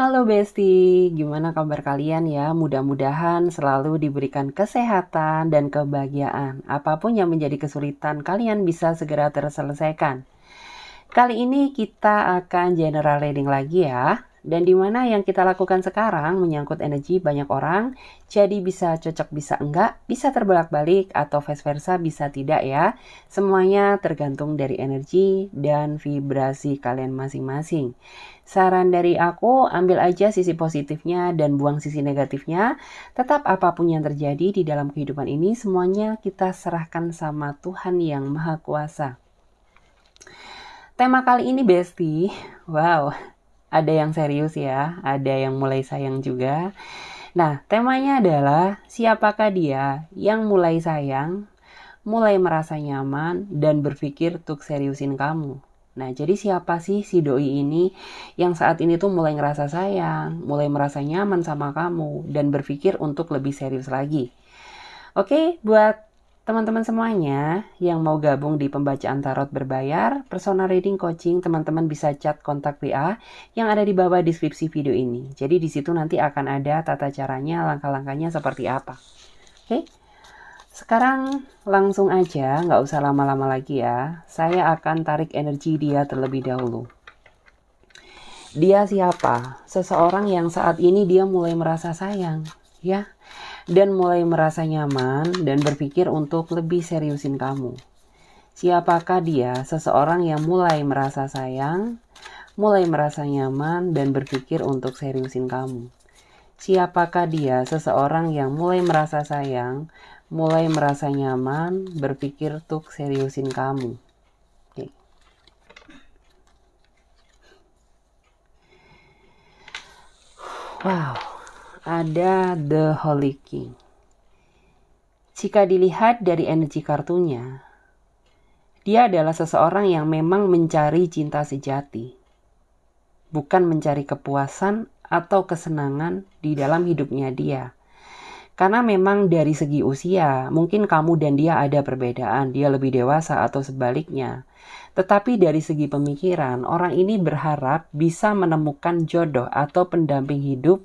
Halo Besti, gimana kabar kalian ya? Mudah-mudahan selalu diberikan kesehatan dan kebahagiaan. Apapun yang menjadi kesulitan, kalian bisa segera terselesaikan. Kali ini kita akan general reading lagi ya. Dan dimana yang kita lakukan sekarang menyangkut energi banyak orang, jadi bisa cocok bisa enggak, bisa terbalik-balik atau vice versa bisa tidak ya. Semuanya tergantung dari energi dan vibrasi kalian masing-masing. Saran dari aku, ambil aja sisi positifnya dan buang sisi negatifnya. Tetap apapun yang terjadi di dalam kehidupan ini, semuanya kita serahkan sama Tuhan yang Maha Kuasa. Tema kali ini Besti, wow, ada yang serius ya, ada yang mulai sayang juga. Nah, temanya adalah siapakah dia yang mulai sayang, mulai merasa nyaman, dan berpikir untuk seriusin kamu. Nah, jadi siapa sih si doi ini yang saat ini tuh mulai ngerasa sayang, mulai merasa nyaman sama kamu, dan berpikir untuk lebih serius lagi. Oke, buat teman-teman semuanya yang mau gabung di pembacaan tarot berbayar, personal reading coaching, teman-teman bisa chat kontak WA yang ada di bawah deskripsi video ini. Jadi di situ nanti akan ada tata caranya, langkah-langkahnya seperti apa. Oke, sekarang langsung aja, nggak usah lama-lama lagi ya. Saya akan tarik energi dia terlebih dahulu. Dia siapa? Seseorang yang saat ini dia mulai merasa sayang, ya. Dan mulai merasa nyaman dan berpikir untuk lebih seriusin kamu. Siapakah dia? Seseorang yang mulai merasa sayang, mulai merasa nyaman dan berpikir untuk seriusin kamu. Siapakah dia? Seseorang yang mulai merasa sayang, mulai merasa nyaman, berpikir untuk seriusin kamu. Oke. Wow, ada The Holy King. Jika dilihat dari energi kartunya, dia adalah seseorang yang memang mencari cinta sejati, bukan mencari kepuasan atau kesenangan di dalam hidupnya dia. Karena memang dari segi usia, mungkin kamu dan dia ada perbedaan, dia lebih dewasa atau sebaliknya. Tetapi dari segi pemikiran, orang ini berharap bisa menemukan jodoh atau pendamping hidup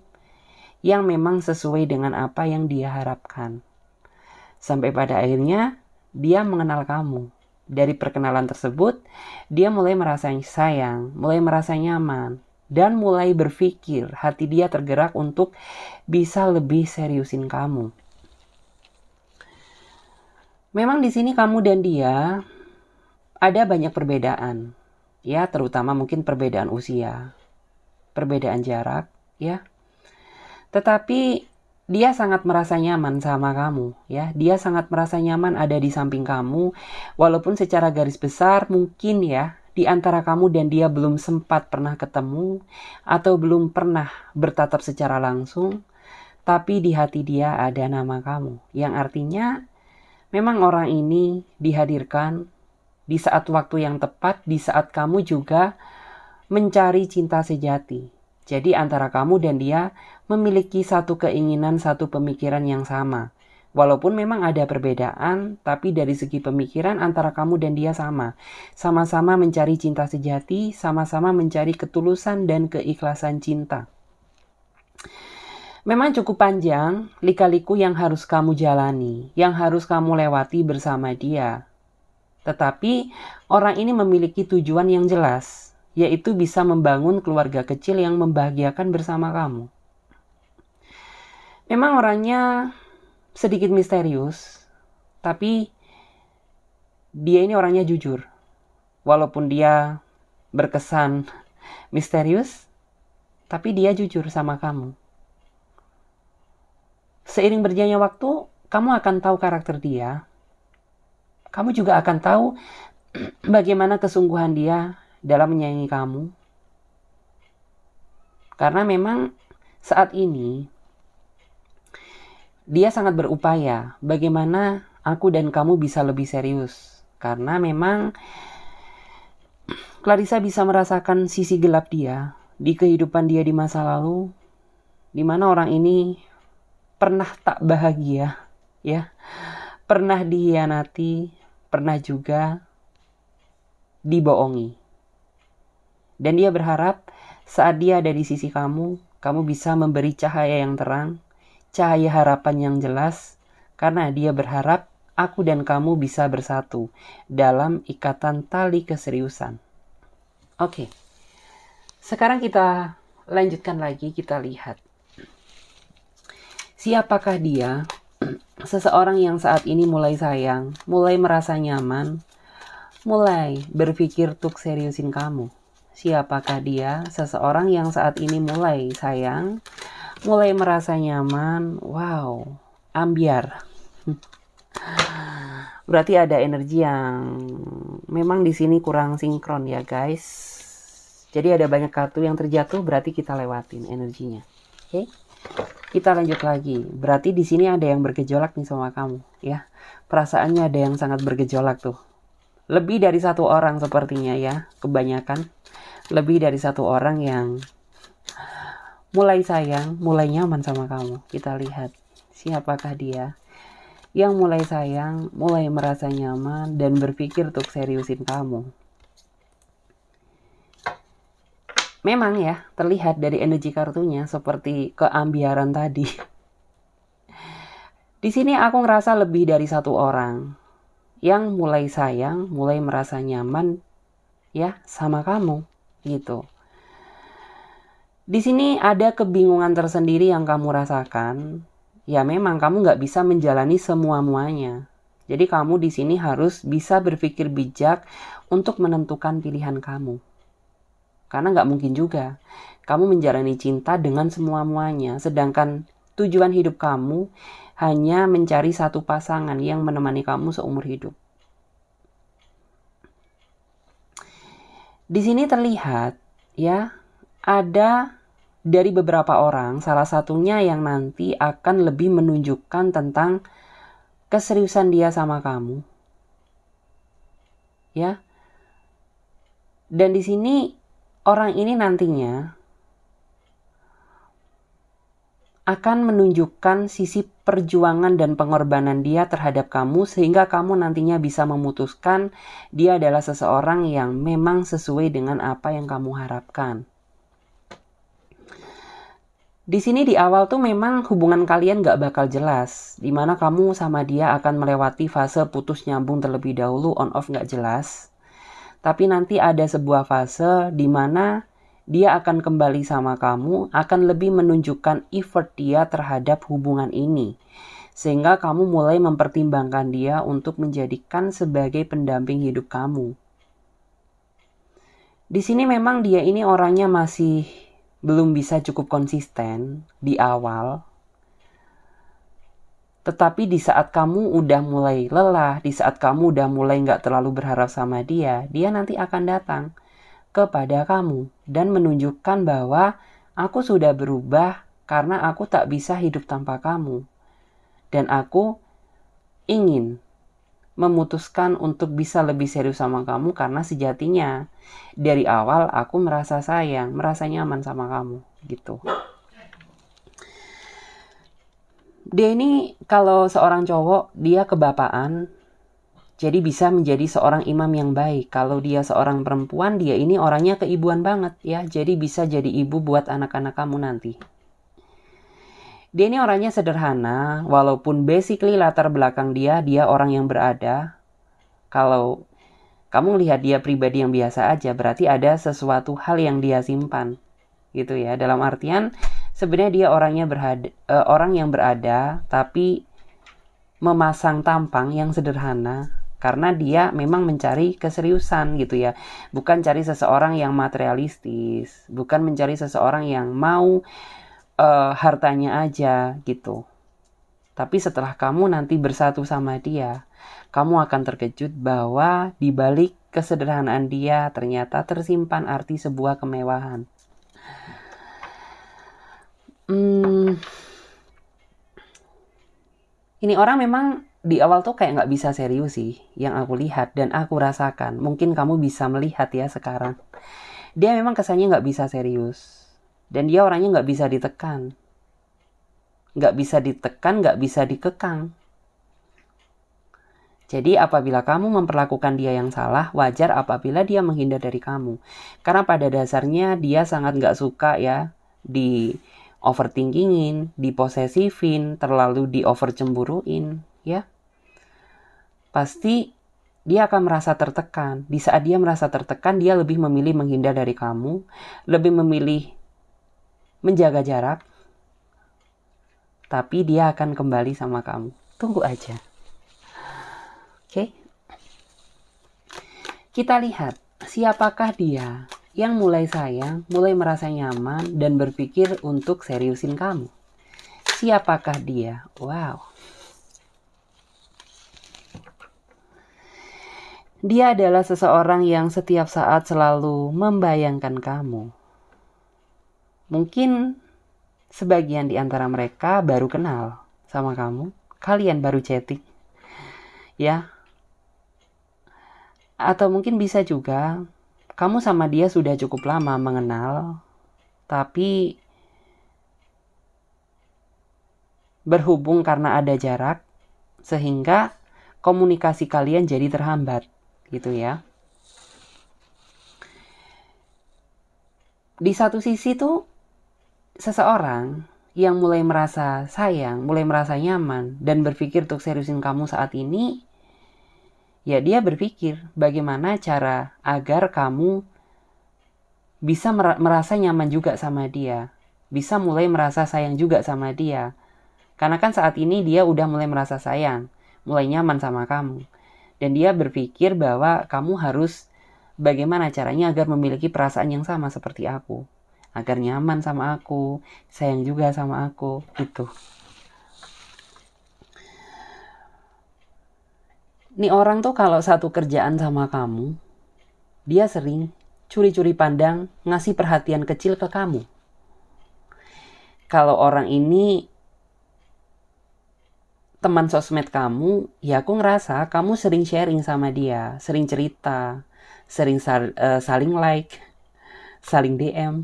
yang memang sesuai dengan apa yang dia harapkan. Sampai pada akhirnya, dia mengenal kamu. Dari perkenalan tersebut, dia mulai merasa sayang, mulai merasa nyaman, dan mulai berpikir hati dia tergerak untuk bisa lebih seriusin kamu. Memang di sini kamu dan dia ada banyak perbedaan, ya, terutama mungkin perbedaan usia, perbedaan jarak, ya. Tetapi dia sangat merasa nyaman sama kamu, ya. Dia sangat merasa nyaman ada di samping kamu, walaupun secara garis besar mungkin ya, di antara kamu dan dia belum sempat pernah ketemu, atau belum pernah bertatap secara langsung, tapi di hati dia ada nama kamu, yang artinya memang orang ini dihadirkan di saat waktu yang tepat, di saat kamu juga mencari cinta sejati. Jadi antara kamu dan dia memiliki satu keinginan, satu pemikiran yang sama. Walaupun memang ada perbedaan, tapi dari segi pemikiran antara kamu dan dia sama. Sama-sama mencari cinta sejati, sama-sama mencari ketulusan dan keikhlasan cinta. Memang cukup panjang lika-liku yang harus kamu jalani, yang harus kamu lewati bersama dia. Tetapi orang ini memiliki tujuan yang jelas, yaitu bisa membangun keluarga kecil yang membahagiakan bersama kamu. Memang orangnya sedikit misterius, tapi dia ini orangnya jujur. Walaupun dia berkesan misterius, tapi dia jujur sama kamu. Seiring berjalannya waktu, kamu akan tahu karakter dia. Kamu juga akan tahu bagaimana kesungguhan dia dalam menyayangi kamu. Karena memang saat ini dia sangat berupaya bagaimana aku dan kamu bisa lebih serius. Karena memang Clarissa bisa merasakan sisi gelap dia di kehidupan dia di masa lalu, di mana orang ini pernah tak bahagia, ya, pernah dihianati, pernah juga dibohongi. Dan dia berharap Saat dia ada di sisi kamu, kamu bisa memberi cahaya yang terang, cahaya harapan yang jelas, karena dia berharap aku dan kamu bisa bersatu dalam ikatan tali keseriusan. Oke, sekarang kita lanjutkan lagi, kita lihat. Siapakah dia? Seseorang yang saat ini mulai sayang, mulai merasa nyaman, mulai berpikir untuk seriusin kamu. Siapakah dia? Seseorang yang saat ini mulai sayang, mulai merasa nyaman. Wow, ambiar. Berarti ada energi yang memang di sini kurang sinkron ya guys. Jadi ada banyak kartu yang terjatuh, berarti kita lewatin energinya. Oke? Kita lanjut lagi. Berarti di sini ada yang bergejolak nih sama kamu, ya. Perasaannya ada yang sangat bergejolak tuh. Lebih dari satu orang sepertinya ya, kebanyakan. Lebih dari satu orang yang mulai sayang, mulai nyaman sama kamu. Kita lihat siapakah dia yang mulai sayang, mulai merasa nyaman, dan berpikir untuk seriusin kamu. Memang ya, terlihat dari energi kartunya seperti keambiaran tadi. Di sini aku ngerasa lebih dari satu orang yang mulai sayang, mulai merasa nyaman ya sama kamu gitu. Di sini ada kebingungan tersendiri yang kamu rasakan. Ya memang kamu nggak bisa menjalani semua-muanya. Jadi kamu di sini harus bisa berpikir bijak untuk menentukan pilihan kamu. Karena nggak mungkin juga kamu menjalani cinta dengan semua-muanya. Sedangkan tujuan hidup kamu hanya mencari satu pasangan yang menemani kamu seumur hidup. Di sini terlihat ya, ada dari beberapa orang, salah satunya yang nanti akan lebih menunjukkan tentang keseriusan dia sama kamu. Ya. Dan di sini orang ini nantinya akan menunjukkan sisi perjuangan dan pengorbanan dia terhadap kamu sehingga kamu nantinya bisa memutuskan dia adalah seseorang yang memang sesuai dengan apa yang kamu harapkan. Di sini di awal tuh memang hubungan kalian gak bakal jelas, dimana kamu sama dia akan melewati fase putus nyambung terlebih dahulu, on off gak jelas. Tapi nanti ada sebuah fase di mana dia akan kembali sama kamu, akan lebih menunjukkan effort dia terhadap hubungan ini. Sehingga kamu mulai mempertimbangkan dia untuk menjadikan sebagai pendamping hidup kamu. Di sini memang dia ini orangnya masih belum bisa cukup konsisten di awal. Tetapi di saat kamu udah mulai lelah, di saat kamu udah mulai gak terlalu berharap sama dia, dia nanti akan datang kepada kamu dan menunjukkan bahwa aku sudah berubah karena aku tak bisa hidup tanpa kamu. Dan aku ingin memutuskan untuk bisa lebih serius sama kamu karena sejatinya dari awal aku merasa sayang, merasa nyaman sama kamu gitu. Dia ini kalau seorang cowok, dia kebapaan, jadi bisa menjadi seorang imam yang baik. Kalau dia seorang perempuan, dia ini orangnya keibuan banget ya, jadi bisa jadi ibu buat anak-anak kamu nanti. Dia ini orangnya sederhana, walaupun basically latar belakang dia orang yang berada. Kalau kamu lihat dia pribadi yang biasa aja, berarti ada sesuatu hal yang dia simpan gitu ya. Dalam artian sebenarnya dia orang yang berada tapi memasang tampang yang sederhana karena dia memang mencari keseriusan gitu ya. Bukan cari seseorang yang materialistis, bukan mencari seseorang yang mau hartanya aja gitu. Tapi setelah kamu nanti bersatu sama dia, kamu akan terkejut bahwa di balik kesederhanaan dia ternyata tersimpan arti sebuah kemewahan. Ini orang memang di awal tuh kayak gak bisa serius sih, yang aku lihat dan aku rasakan. Mungkin kamu bisa melihat ya sekarang. Dia memang kesannya gak bisa serius. Dan dia orangnya gak bisa ditekan. Gak bisa ditekan, gak bisa dikekang. Jadi apabila kamu memperlakukan dia yang salah, wajar apabila dia menghindar dari kamu. Karena pada dasarnya dia sangat gak suka ya di overthinkingin, diposesifin, terlalu di over cemburuin, ya. Pasti dia akan merasa tertekan. Di saat dia merasa tertekan, dia lebih memilih menghindar dari kamu, lebih memilih menjaga jarak, tapi dia akan kembali sama kamu. Tunggu aja. Oke? Kita lihat siapakah dia yang mulai sayang, mulai merasa nyaman, dan berpikir untuk seriusin kamu. Siapakah dia? Wow. Dia adalah seseorang yang setiap saat selalu membayangkan kamu. Mungkin sebagian di antara mereka baru kenal sama kamu. Kalian baru chatting. Ya. Atau mungkin bisa juga kamu sama dia sudah cukup lama mengenal, tapi berhubung karena ada jarak, sehingga komunikasi kalian jadi terhambat, gitu ya. Di satu sisi tuh, seseorang yang mulai merasa sayang, mulai merasa nyaman, dan berpikir untuk seriusin kamu saat ini, ya dia berpikir bagaimana cara agar kamu bisa merasa nyaman juga sama dia. Bisa mulai merasa sayang juga sama dia. Karena kan saat ini dia udah mulai merasa sayang, mulai nyaman sama kamu. Dan dia berpikir bahwa kamu harus bagaimana caranya agar memiliki perasaan yang sama seperti aku. Agar nyaman sama aku, sayang juga sama aku, gitu. Nih orang tuh kalau satu kerjaan sama kamu, dia sering curi-curi pandang, ngasih perhatian kecil ke kamu. Kalau orang ini teman sosmed kamu, ya aku ngerasa kamu sering sharing sama dia, sering cerita, sering saling like, saling DM,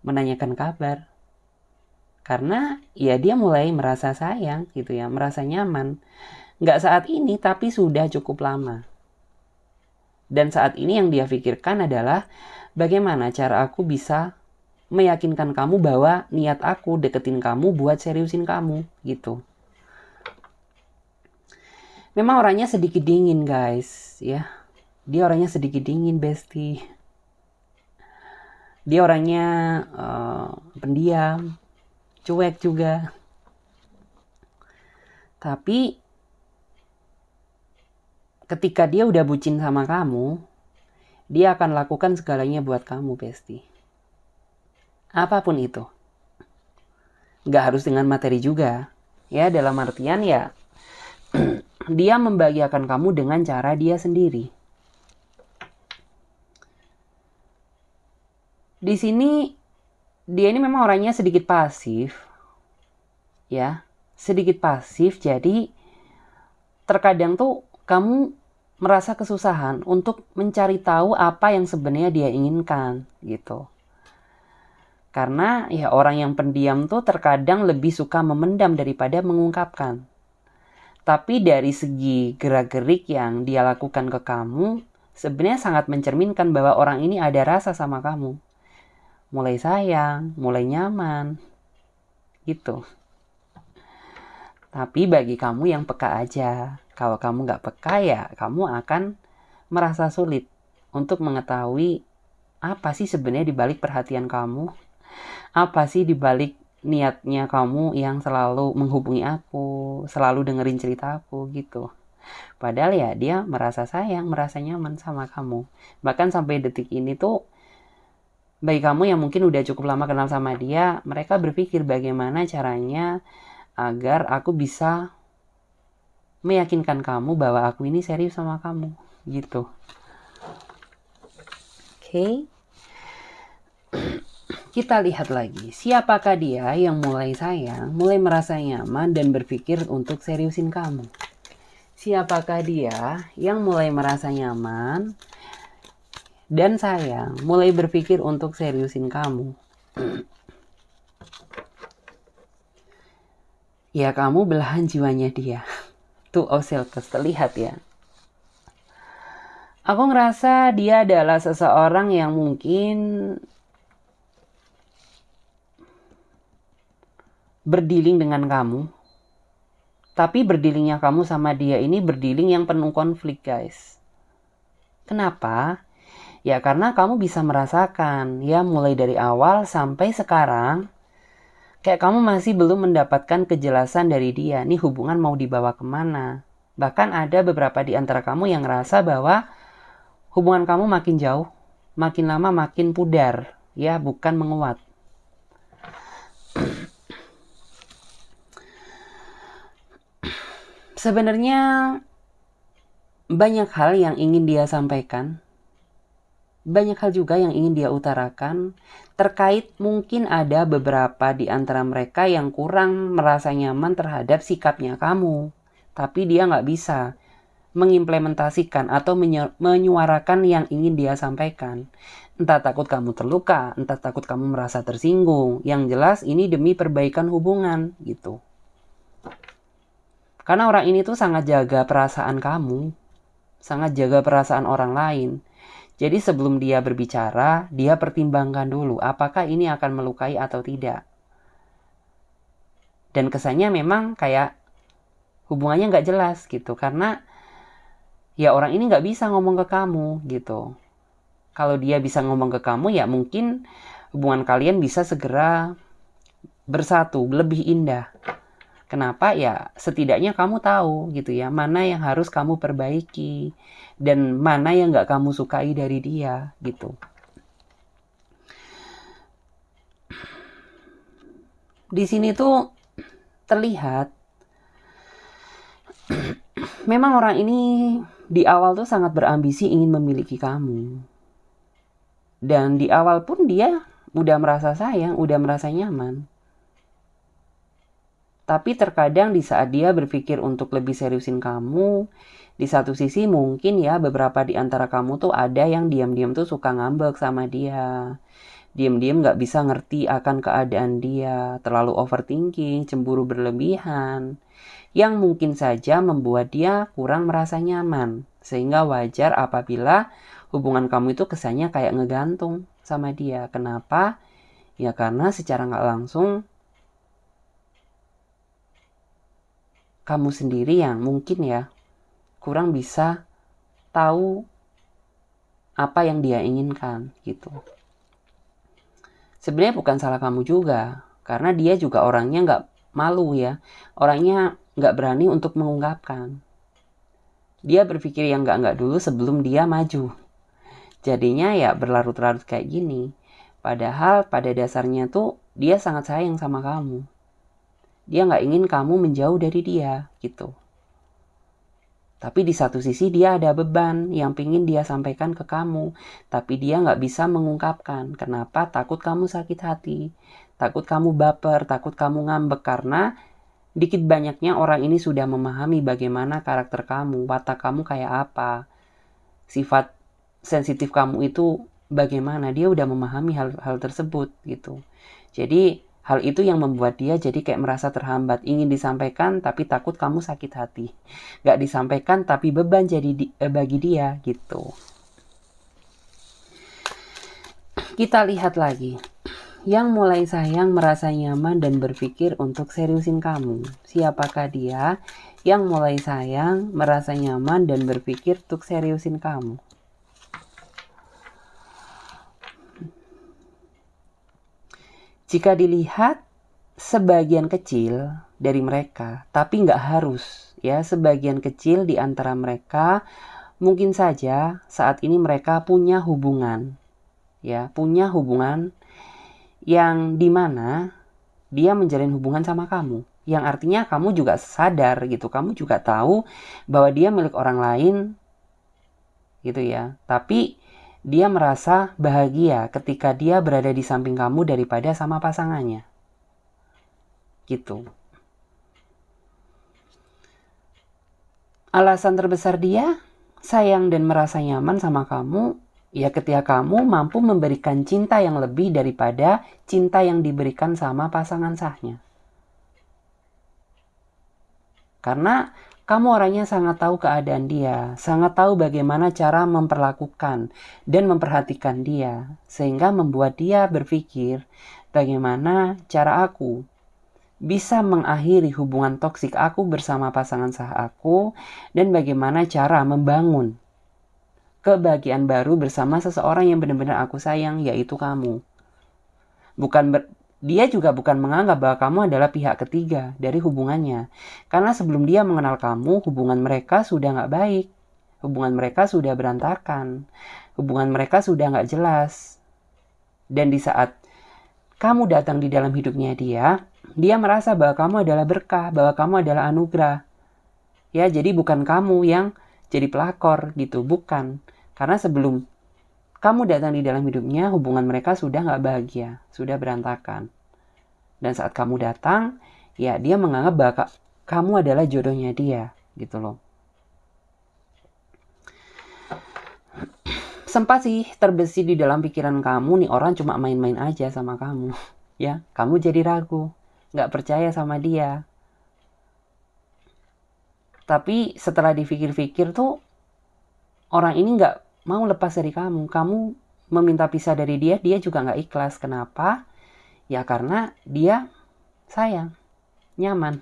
menanyakan kabar. Karena ya dia mulai merasa sayang gitu ya, merasa nyaman. Nggak saat ini, tapi sudah cukup lama. Dan saat ini yang dia pikirkan adalah bagaimana cara aku bisa meyakinkan kamu bahwa niat aku deketin kamu buat seriusin kamu gitu. Memang orangnya sedikit dingin guys ya. Dia orangnya sedikit dingin bestie. Dia orangnya pendiam, cuek juga. Tapi ketika dia udah bucin sama kamu, dia akan lakukan segalanya buat kamu, bestie. Apapun itu. Gak harus dengan materi juga. Ya, dalam artian ya, dia membahagiakan kamu dengan cara dia sendiri. Di sini, dia ini memang orangnya sedikit pasif. Ya, sedikit pasif, jadi terkadang tuh kamu merasa kesusahan untuk mencari tahu apa yang sebenarnya dia inginkan gitu. Karena ya orang yang pendiam tuh terkadang lebih suka memendam daripada mengungkapkan. Tapi dari segi gerak-gerik yang dia lakukan ke kamu, sebenarnya sangat mencerminkan bahwa orang ini ada rasa sama kamu. Mulai sayang, mulai nyaman, gitu. Tapi bagi kamu yang peka aja. Kalau kamu gak peka ya kamu akan merasa sulit untuk mengetahui apa sih sebenarnya dibalik perhatian kamu. Apa sih dibalik niatnya kamu yang selalu menghubungi aku, selalu dengerin cerita aku gitu. Padahal ya dia merasa sayang, merasa nyaman sama kamu. Bahkan sampai detik ini tuh bagi kamu yang mungkin udah cukup lama kenal sama dia, mereka berpikir bagaimana caranya agar aku bisa meyakinkan kamu bahwa aku ini serius sama kamu, gitu. Oke. Kita lihat lagi, siapakah dia yang mulai sayang, mulai merasa nyaman dan berpikir untuk seriusin kamu. Siapakah dia yang mulai merasa nyaman dan sayang, mulai berpikir untuk seriusin kamu. Ya kamu belahan jiwanya dia. Two of Swords terlihat ya. Aku ngerasa dia adalah seseorang yang mungkin berdealing dengan kamu. Tapi berdilingnya kamu sama dia ini berdiling yang penuh konflik, guys. Kenapa? Ya karena kamu bisa merasakan ya mulai dari awal sampai sekarang kayak kamu masih belum mendapatkan kejelasan dari dia. Nih hubungan mau dibawa kemana? Bahkan ada beberapa di antara kamu yang ngerasa bahwa hubungan kamu makin jauh, makin lama makin pudar, ya bukan menguat. Sebenarnya banyak hal yang ingin dia sampaikan, banyak hal juga yang ingin dia utarakan, terkait mungkin ada beberapa di antara mereka yang kurang merasa nyaman terhadap sikapnya kamu, tapi dia nggak bisa mengimplementasikan atau menyuarakan yang ingin dia sampaikan. Entah takut kamu terluka, entah takut kamu merasa tersinggung. Yang jelas ini demi perbaikan hubungan gitu. Karena orang ini tuh sangat jaga perasaan kamu, sangat jaga perasaan orang lain. Jadi sebelum dia berbicara, dia pertimbangkan dulu apakah ini akan melukai atau tidak. Dan kesannya memang kayak hubungannya nggak jelas gitu, karena ya orang ini nggak bisa ngomong ke kamu gitu. Kalau dia bisa ngomong ke kamu ya mungkin hubungan kalian bisa segera bersatu, lebih indah. Kenapa? Ya setidaknya kamu tahu gitu ya, mana yang harus kamu perbaiki dan mana yang nggak kamu sukai dari dia gitu. Di sini tuh terlihat memang orang ini di awal tuh sangat berambisi ingin memiliki kamu. Dan di awal pun dia udah merasa sayang, udah merasa nyaman. Tapi terkadang di saat dia berpikir untuk lebih seriusin kamu, di satu sisi mungkin ya beberapa di antara kamu tuh ada yang diam-diam tuh suka ngambek sama dia. Diam-diam gak bisa ngerti akan keadaan dia, terlalu overthinking, cemburu berlebihan, yang mungkin saja membuat dia kurang merasa nyaman. Sehingga wajar apabila hubungan kamu itu kesannya kayak ngegantung sama dia. Kenapa? Ya karena secara gak langsung kamu sendiri yang mungkin ya kurang bisa tahu apa yang dia inginkan gitu. Sebenarnya bukan salah kamu juga, karena dia juga orangnya nggak malu ya, orangnya nggak berani untuk mengungkapkan. Dia berpikir yang nggak dulu sebelum dia maju. Jadinya ya berlarut-larut kayak gini. Padahal pada dasarnya tuh dia sangat sayang sama kamu. Dia nggak ingin kamu menjauh dari dia gitu. Tapi di satu sisi dia ada beban yang pingin dia sampaikan ke kamu. Tapi dia nggak bisa mengungkapkan. Kenapa? Takut kamu sakit hati. Takut kamu baper. Takut kamu ngambek. Karena dikit banyaknya orang ini sudah memahami bagaimana karakter kamu. Watak kamu kayak apa. Sifat sensitif kamu itu bagaimana. Dia udah memahami hal tersebut gitu. Jadi hal itu yang membuat dia jadi kayak merasa terhambat. Ingin disampaikan tapi takut kamu sakit hati. Gak disampaikan tapi beban jadi bagi dia gitu. Kita lihat lagi. Yang mulai sayang, merasa nyaman dan berpikir untuk seriusin kamu. Siapakah dia yang mulai sayang, merasa nyaman dan berpikir untuk seriusin kamu? Jika dilihat sebagian kecil dari mereka, tapi nggak harus ya, sebagian kecil di antara mereka mungkin saja saat ini mereka punya hubungan ya, punya hubungan yang dimana dia menjalin hubungan sama kamu, yang artinya kamu juga sadar gitu, kamu juga tahu bahwa dia milik orang lain gitu ya, tapi dia merasa bahagia ketika dia berada di samping kamu daripada sama pasangannya. Gitu. Alasan terbesar dia sayang dan merasa nyaman sama kamu, ya ketika kamu mampu memberikan cinta yang lebih daripada cinta yang diberikan sama pasangan sahnya. Karena Kamu orangnya sangat tahu keadaan dia, sangat tahu bagaimana cara memperlakukan dan memperhatikan dia, sehingga membuat dia berpikir bagaimana cara aku bisa mengakhiri hubungan toksik aku bersama pasangan sah aku, dan bagaimana cara membangun kebahagiaan baru bersama seseorang yang benar-benar aku sayang, yaitu kamu. Dia juga bukan menganggap bahwa kamu adalah pihak ketiga dari hubungannya. Karena sebelum dia mengenal kamu, hubungan mereka sudah nggak baik. Hubungan mereka sudah berantakan. Hubungan mereka sudah nggak jelas. Dan di saat kamu datang di dalam hidupnya dia merasa bahwa kamu adalah berkah, bahwa kamu adalah anugerah. Ya, jadi bukan kamu yang jadi pelakor gitu, bukan. Karena sebelum kamu datang di dalam hidupnya, hubungan mereka sudah nggak bahagia, sudah berantakan. Dan saat kamu datang, ya dia menganggap bahwa kamu adalah jodohnya dia, gitu loh. Sempat sih terbesit di dalam pikiran kamu, nih orang cuma main-main aja sama kamu. Ya, kamu jadi ragu, nggak percaya sama dia. Tapi setelah dipikir-pikir tuh, orang ini nggak mau lepas dari kamu. Kamu meminta pisah dari dia juga nggak ikhlas. Kenapa? Ya karena dia sayang, nyaman.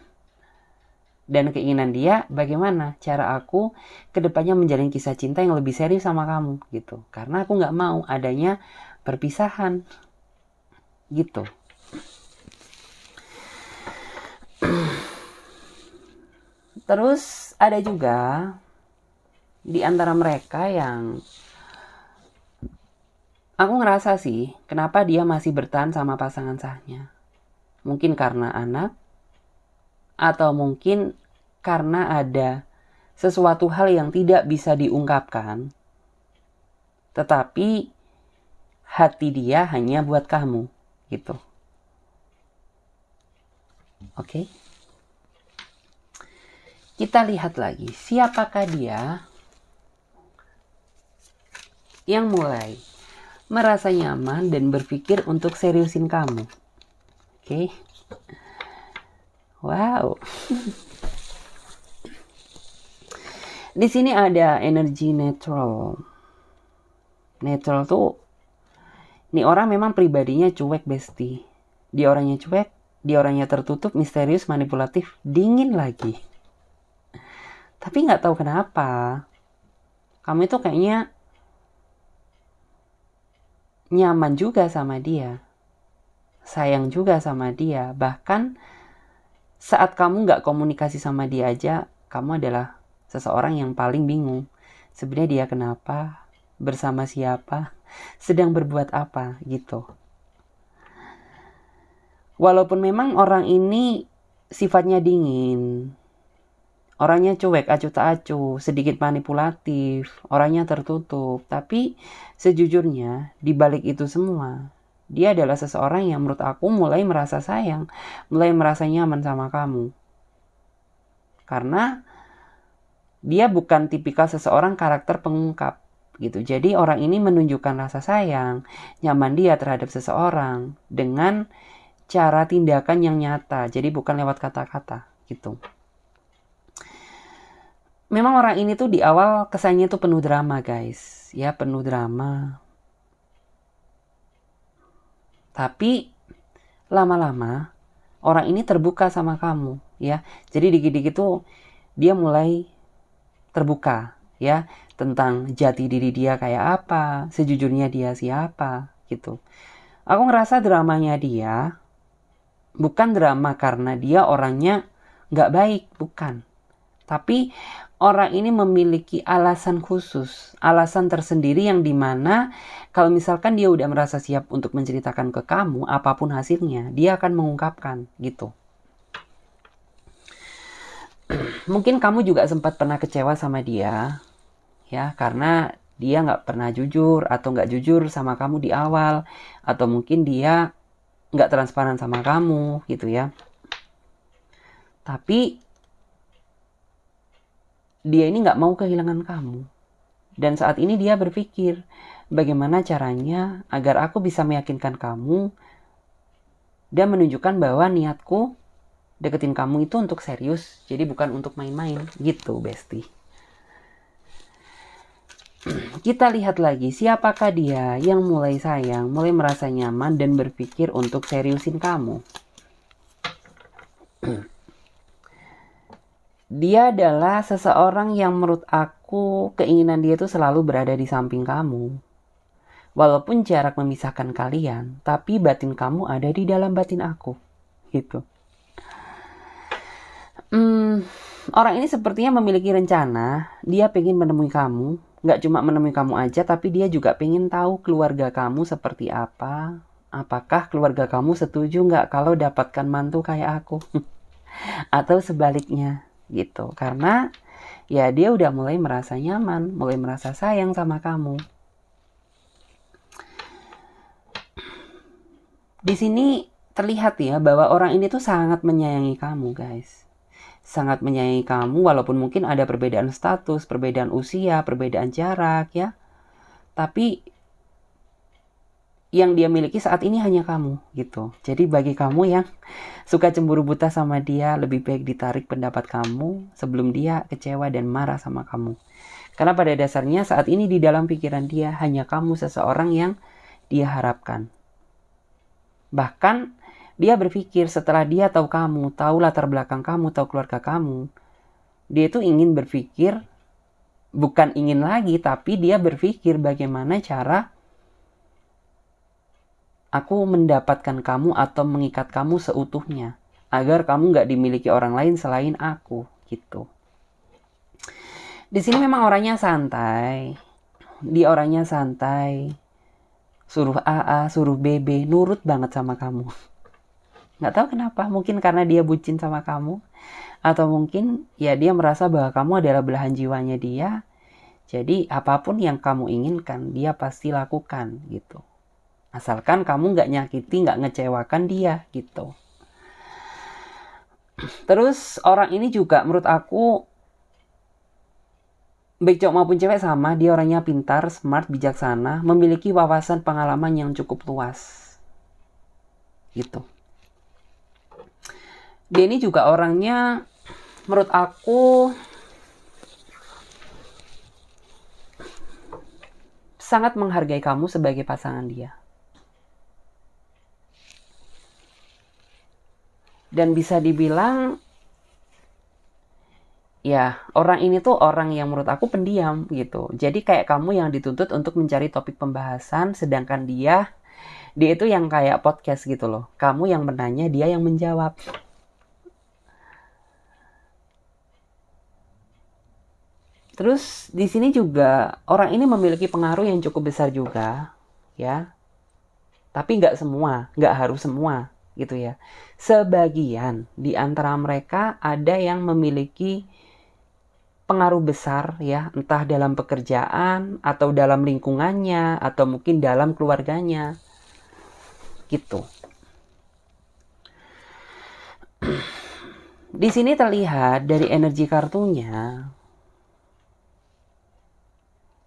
Dan keinginan dia, bagaimana cara aku kedepannya menjalin kisah cinta yang lebih serius sama kamu gitu. Karena aku nggak mau adanya perpisahan gitu. Terus ada juga di antara mereka yang aku ngerasa sih, kenapa dia masih bertahan sama pasangan sahnya. Mungkin karena anak, atau mungkin karena ada sesuatu hal yang tidak bisa diungkapkan, tetapi hati dia hanya buat kamu, gitu. Oke? Kita lihat lagi, siapakah dia yang mulai merasa nyaman dan berpikir untuk seriusin kamu. Oke. Wow. Di sini ada energi netral. Netral tuh, ini orang memang pribadinya cuek, besti. Dia orangnya cuek, dia orangnya tertutup, misterius, manipulatif, dingin lagi. Tapi nggak tahu kenapa, kamu itu kayaknya nyaman juga sama dia, sayang juga sama dia. Bahkan saat kamu gak komunikasi sama dia aja, kamu adalah seseorang yang paling bingung. Sebenarnya dia kenapa, bersama siapa, sedang berbuat apa gitu. Walaupun memang orang ini sifatnya dingin, orangnya cuek, acuh tak acuh, sedikit manipulatif, orangnya tertutup. Tapi sejujurnya, di balik itu semua, dia adalah seseorang yang menurut aku mulai merasa sayang, mulai merasa nyaman sama kamu. Karena dia bukan tipikal seseorang karakter pengungkap gitu. Jadi orang ini menunjukkan rasa sayang, nyaman dia terhadap seseorang dengan cara tindakan yang nyata. Jadi bukan lewat kata-kata gitu. Memang orang ini tuh di awal kesannya tuh penuh drama, guys. Ya, penuh drama. Tapi lama-lama orang ini terbuka sama kamu, ya. Jadi dikit-dikit tuh dia mulai terbuka, ya, tentang jati diri dia kayak apa, sejujurnya dia siapa, gitu. Aku ngerasa dramanya dia bukan drama karena dia orangnya nggak baik, bukan. Tapi orang ini memiliki alasan khusus, alasan tersendiri yang dimana kalau misalkan dia udah merasa siap untuk menceritakan ke kamu, apapun hasilnya, dia akan mengungkapkan gitu. Mungkin kamu juga sempat pernah kecewa sama dia, ya, karena dia nggak pernah jujur atau nggak jujur sama kamu di awal, atau mungkin dia nggak transparan sama kamu gitu ya. Tapi dia ini nggak mau kehilangan kamu. Dan saat ini dia berpikir, bagaimana caranya agar aku bisa meyakinkan kamu dan menunjukkan bahwa niatku deketin kamu itu untuk serius, jadi bukan untuk main-main gitu, Besti. Kita lihat lagi, siapakah dia yang mulai sayang, mulai merasa nyaman dan berpikir untuk seriusin kamu. Dia adalah seseorang yang menurut aku keinginan dia itu selalu berada di samping kamu. Walaupun jarak memisahkan kalian, tapi batin kamu ada di dalam batin aku. Gitu. Orang ini sepertinya memiliki rencana, dia pengen menemui kamu. Nggak cuma menemui kamu aja, tapi dia juga pengen tahu keluarga kamu seperti apa. Apakah keluarga kamu setuju nggak kalau dapatkan mantu kayak aku? Atau sebaliknya gitu. Karena ya dia udah mulai merasa nyaman, mulai merasa sayang sama kamu. Di sini terlihat ya bahwa orang ini tuh sangat menyayangi kamu, guys. Sangat menyayangi kamu walaupun mungkin ada perbedaan status, perbedaan usia, perbedaan jarak ya. Tapi yang dia miliki saat ini hanya kamu gitu. Jadi bagi kamu yang suka cemburu buta sama dia, lebih baik ditarik pendapat kamu sebelum dia kecewa dan marah sama kamu. Karena pada dasarnya saat ini di dalam pikiran dia hanya kamu seseorang yang dia harapkan. Bahkan dia berpikir setelah dia tahu kamu, tahu latar belakang kamu, tahu keluarga kamu, dia itu ingin berpikir, bukan ingin lagi, tapi dia berpikir bagaimana cara aku mendapatkan kamu atau mengikat kamu seutuhnya, agar kamu nggak dimiliki orang lain selain aku, gitu. Di sini memang orangnya santai, dia orangnya santai, suruh AA, suruh BB, nurut banget sama kamu. Nggak tahu kenapa, mungkin karena dia bucin sama kamu, atau mungkin ya dia merasa bahwa kamu adalah belahan jiwanya dia, jadi apapun yang kamu inginkan, dia pasti lakukan gitu. Asalkan kamu nggak nyakiti, nggak ngecewakan dia gitu. Terus orang ini juga menurut aku, baik cowok maupun cewek sama, dia orangnya pintar, smart, bijaksana, memiliki wawasan pengalaman yang cukup luas gitu. Dia ini juga orangnya menurut aku sangat menghargai kamu sebagai pasangan dia. Dan bisa dibilang ya orang ini tuh orang yang menurut aku pendiam gitu. Jadi kayak kamu yang dituntut untuk mencari topik pembahasan, sedangkan dia itu yang kayak podcast gitu loh. Kamu yang menanya, dia yang menjawab. Terus di sini juga orang ini memiliki pengaruh yang cukup besar juga, ya. Tapi nggak semua, nggak harus semua, gitu ya. Sebagian di antara mereka ada yang memiliki pengaruh besar, ya, entah dalam pekerjaan atau dalam lingkungannya atau mungkin dalam keluarganya, gitu. Di sini terlihat dari energi kartunya.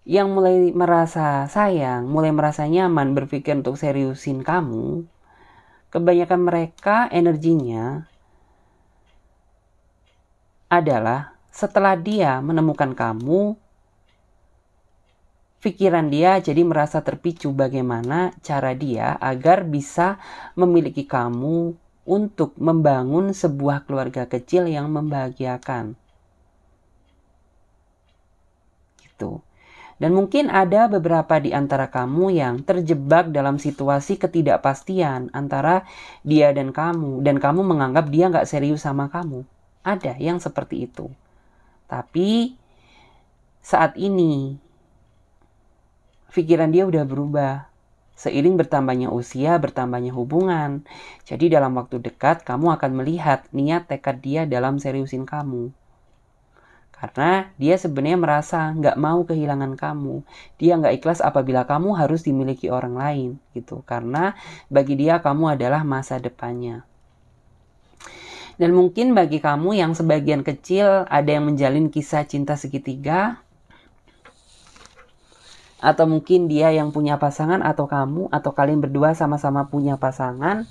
Yang mulai merasa sayang, mulai merasa nyaman berpikir untuk seriusin kamu, kebanyakan mereka energinya adalah setelah dia menemukan kamu, pikiran dia jadi merasa terpicu bagaimana cara dia agar bisa memiliki kamu untuk membangun sebuah keluarga kecil yang membahagiakan. Gitu. Dan mungkin ada beberapa di antara kamu yang terjebak dalam situasi ketidakpastian antara dia dan kamu menganggap dia nggak serius sama kamu. Ada yang seperti itu. Tapi saat ini pikiran dia udah berubah. Seiring bertambahnya usia, bertambahnya hubungan. Jadi dalam waktu dekat kamu akan melihat niat tekad dia dalam seriusin kamu. Karena dia sebenarnya merasa nggak mau kehilangan kamu. Dia nggak ikhlas apabila kamu harus dimiliki orang lain gitu. Karena bagi dia kamu adalah masa depannya. Dan mungkin bagi kamu yang sebagian kecil ada yang menjalin kisah cinta segitiga. Atau mungkin dia yang punya pasangan atau kamu atau kalian berdua sama-sama punya pasangan.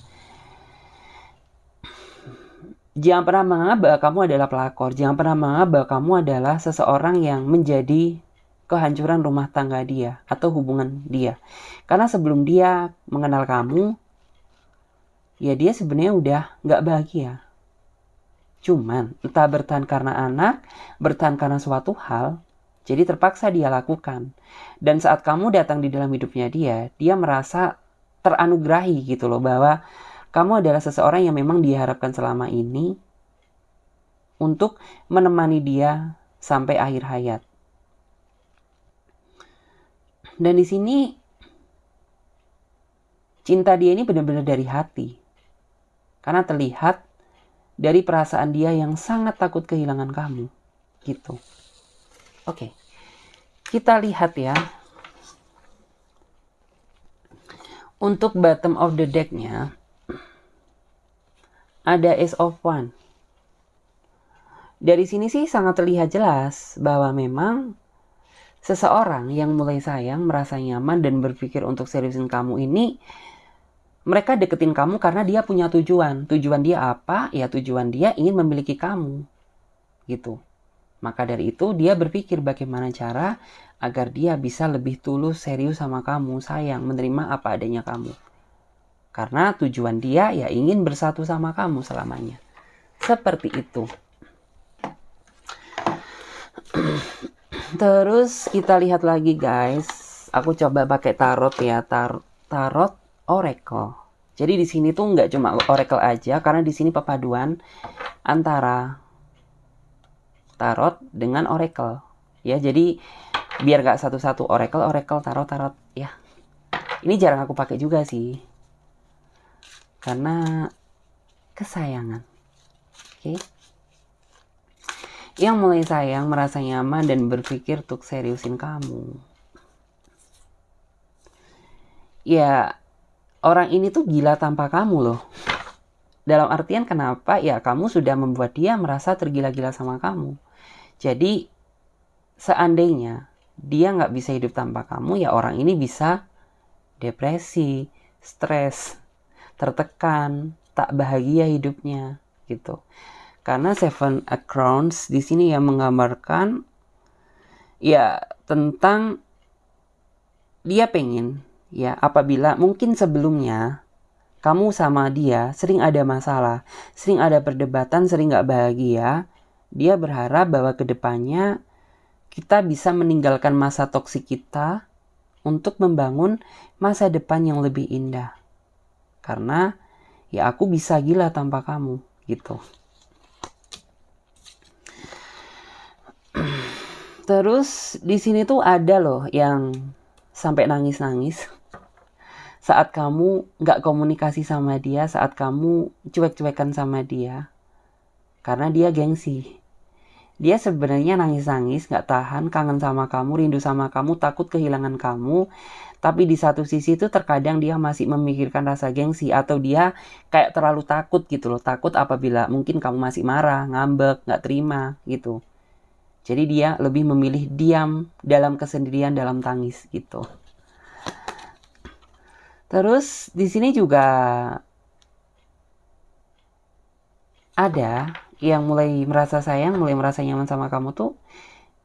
Jangan pernah menganggap bahwa kamu adalah pelakor. Jangan pernah menganggap bahwa kamu adalah seseorang yang menjadi kehancuran rumah tangga dia atau hubungan dia. Karena sebelum dia mengenal kamu, ya dia sebenarnya udah gak bahagia. Cuman entah bertahan karena anak, bertahan karena suatu hal, jadi terpaksa dia lakukan. Dan saat kamu datang di dalam hidupnya dia merasa teranugerahi gitu loh, bahwa kamu adalah seseorang yang memang diharapkan selama ini untuk menemani dia sampai akhir hayat. Dan di sini cinta dia ini benar-benar dari hati. Karena terlihat dari perasaan dia yang sangat takut kehilangan kamu. Gitu. Oke. Kita lihat ya. Untuk bottom of the deck-nya ada Ace of Wands. Dari sini sih sangat terlihat jelas bahwa memang seseorang yang mulai sayang, merasa nyaman, dan berpikir untuk seriusin kamu ini, mereka deketin kamu karena dia punya tujuan. Tujuan dia apa? Ya tujuan dia ingin memiliki kamu. Gitu. Maka dari itu dia berpikir bagaimana cara agar dia bisa lebih tulus, serius sama kamu, sayang, menerima apa adanya kamu. Karena tujuan dia ya ingin bersatu sama kamu selamanya. Seperti itu. Terus kita lihat lagi guys. Aku coba pakai tarot ya, tarot oracle. Jadi di sini tuh nggak cuma oracle aja, karena di sini perpaduan antara tarot dengan oracle. Ya, jadi biar nggak satu-satu oracle, tarot ya. Ini jarang aku pakai juga sih. Karena kesayangan. Oke. Yang mulai sayang, merasa nyaman, dan berpikir untuk seriusin kamu. Ya, orang ini tuh gila tanpa kamu loh. Dalam artian kenapa? Ya, kamu sudah membuat dia merasa tergila-gila sama kamu. Jadi, seandainya dia nggak bisa hidup tanpa kamu, ya orang ini bisa depresi, stres, tertekan, tak bahagia hidupnya, gitu. Karena Seven of Crowns di sini yang menggambarkan ya tentang dia pengen ya apabila mungkin sebelumnya kamu sama dia sering ada masalah, sering ada perdebatan, sering nggak bahagia, dia berharap bahwa kedepannya kita bisa meninggalkan masa toksik kita untuk membangun masa depan yang lebih indah. Karena ya aku bisa gila tanpa kamu, gitu. Terus di sini tuh ada loh yang sampai nangis-nangis saat kamu nggak komunikasi sama dia, saat kamu cuek-cuekan sama dia, karena dia gengsi. Dia sebenarnya nangis-nangis, nggak tahan, kangen sama kamu, rindu sama kamu, takut kehilangan kamu. Tapi di satu sisi tuh terkadang dia masih memikirkan rasa gengsi, atau dia kayak terlalu takut gitu loh. Takut apabila mungkin kamu masih marah, ngambek, nggak terima gitu. Jadi dia lebih memilih diam dalam kesendirian, dalam tangis gitu. Terus di sini juga ada yang mulai merasa sayang, mulai merasa nyaman sama kamu tuh,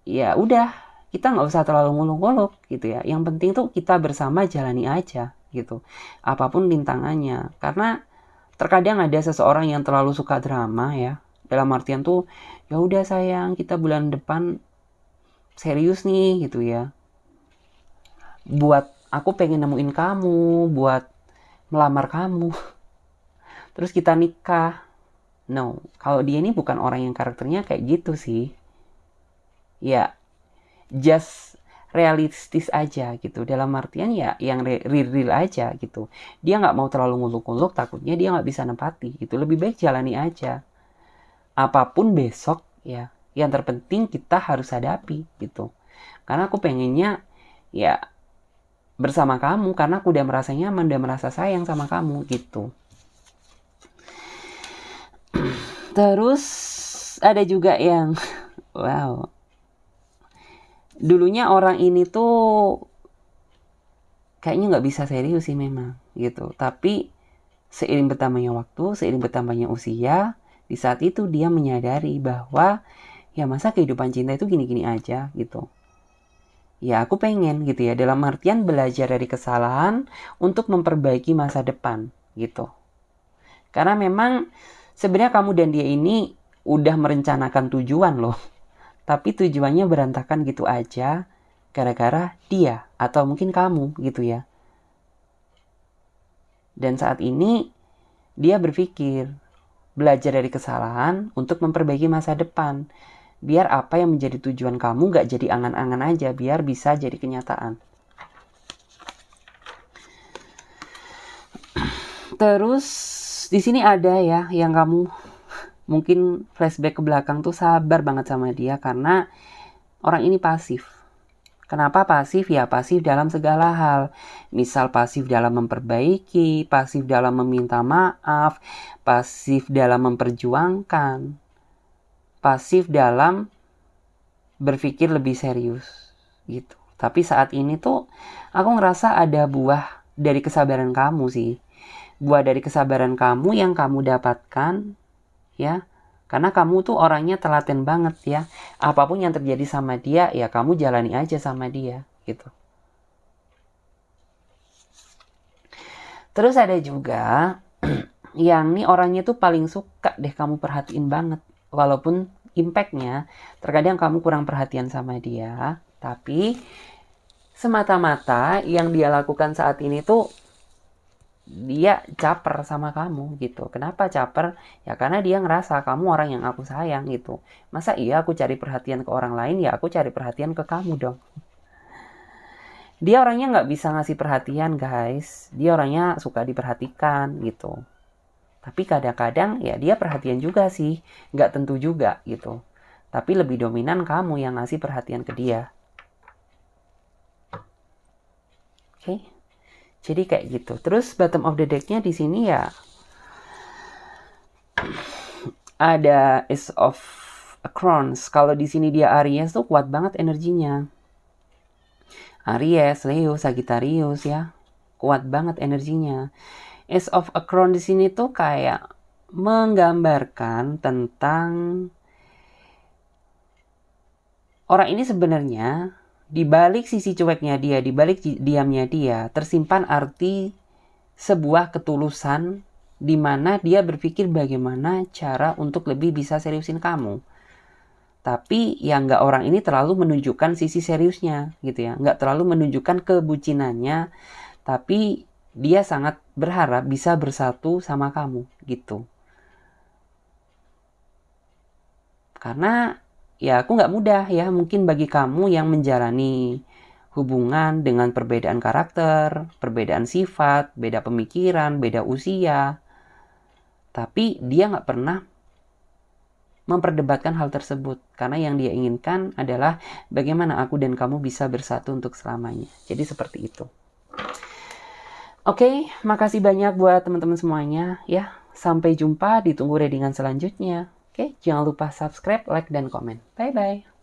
ya udah, kita nggak usah terlalu nguluk-nguluk gitu ya. Yang penting tuh kita bersama jalani aja gitu. Apapun rintangannya. Karena terkadang ada seseorang yang terlalu suka drama ya. Dalam artian tuh, ya udah sayang, kita bulan depan serius nih gitu ya. Buat aku pengen nemuin kamu, buat melamar kamu. Terus kita nikah. No, kalau dia ini bukan orang yang karakternya kayak gitu sih. Ya, just realistis aja gitu. Dalam artian ya yang real aja gitu. Dia nggak mau terlalu nguluk-nguluk, takutnya dia nggak bisa nempati gitu. Lebih baik jalani aja. Apapun besok ya, yang terpenting kita harus hadapi gitu. Karena aku pengennya ya bersama kamu, karena aku udah merasa nyaman, udah merasa sayang sama kamu gitu. Terus ada juga yang wow, dulunya orang ini tuh kayaknya nggak bisa serius sih memang gitu. Tapi seiring bertambahnya waktu, seiring bertambahnya usia, Di saat itu dia menyadari bahwa ya masa kehidupan cinta itu gini-gini aja gitu. Ya aku pengen gitu ya, dalam artian belajar dari kesalahan untuk memperbaiki masa depan gitu. Karena memang sebenarnya kamu dan dia ini udah merencanakan tujuan loh. Tapi tujuannya berantakan gitu aja gara-gara dia atau mungkin kamu gitu ya. Dan saat ini dia berpikir belajar dari kesalahan untuk memperbaiki masa depan. Biar apa yang menjadi tujuan kamu gak jadi angan-angan aja, biar bisa jadi kenyataan. Terus di sini ada ya yang kamu mungkin flashback ke belakang tuh sabar banget sama dia karena orang ini pasif. Kenapa pasif? Ya pasif dalam segala hal. Misal pasif dalam memperbaiki, pasif dalam meminta maaf, pasif dalam memperjuangkan, pasif dalam berpikir lebih serius gitu. Tapi saat ini tuh aku ngerasa ada buah dari kesabaran kamu sih. Buah dari kesabaran kamu yang kamu dapatkan ya, karena kamu tuh orangnya telaten banget ya. Apapun yang terjadi sama dia, ya kamu jalani aja sama dia gitu. Terus ada juga yang nih orangnya tuh paling suka deh kamu perhatiin banget. Walaupun impact-nya terkadang kamu kurang perhatian sama dia, tapi semata-mata yang dia lakukan saat ini tuh dia caper sama kamu gitu. Kenapa caper? Ya karena dia ngerasa kamu orang yang aku sayang gitu. Masa iya aku cari perhatian ke orang lain, ya aku cari perhatian ke kamu dong. Dia orangnya nggak bisa ngasih perhatian guys. Dia orangnya suka diperhatikan gitu. Tapi kadang-kadang ya dia perhatian juga sih. Nggak tentu juga gitu. Tapi lebih dominan kamu yang ngasih perhatian ke dia. Oke? Jadi kayak gitu. Terus bottom of the deck-nya di sini ya ada Ace of Crowns. Kalau di sini dia Aries tuh kuat banget energinya. Aries, Leo, Sagittarius ya. Kuat banget energinya. Ace of Crowns di sini tuh kayak menggambarkan tentang orang ini sebenarnya di balik sisi cueknya dia, di balik diamnya dia, tersimpan arti sebuah ketulusan di mana dia berpikir bagaimana cara untuk lebih bisa seriusin kamu. Tapi yang nggak orang ini terlalu menunjukkan sisi seriusnya gitu ya, nggak terlalu menunjukkan kebucinannya, tapi dia sangat berharap bisa bersatu sama kamu gitu. Karena ya aku nggak mudah ya mungkin bagi kamu yang menjalani hubungan dengan perbedaan karakter, perbedaan sifat, beda pemikiran, beda usia. Tapi dia nggak pernah memperdebatkan hal tersebut. Karena yang dia inginkan adalah bagaimana aku dan kamu bisa bersatu untuk selamanya. Jadi seperti itu. Oke, makasih banyak buat teman-teman semuanya ya. Sampai jumpa, ditunggu readingan selanjutnya. Oke, jangan lupa subscribe, like, dan komen. Bye-bye.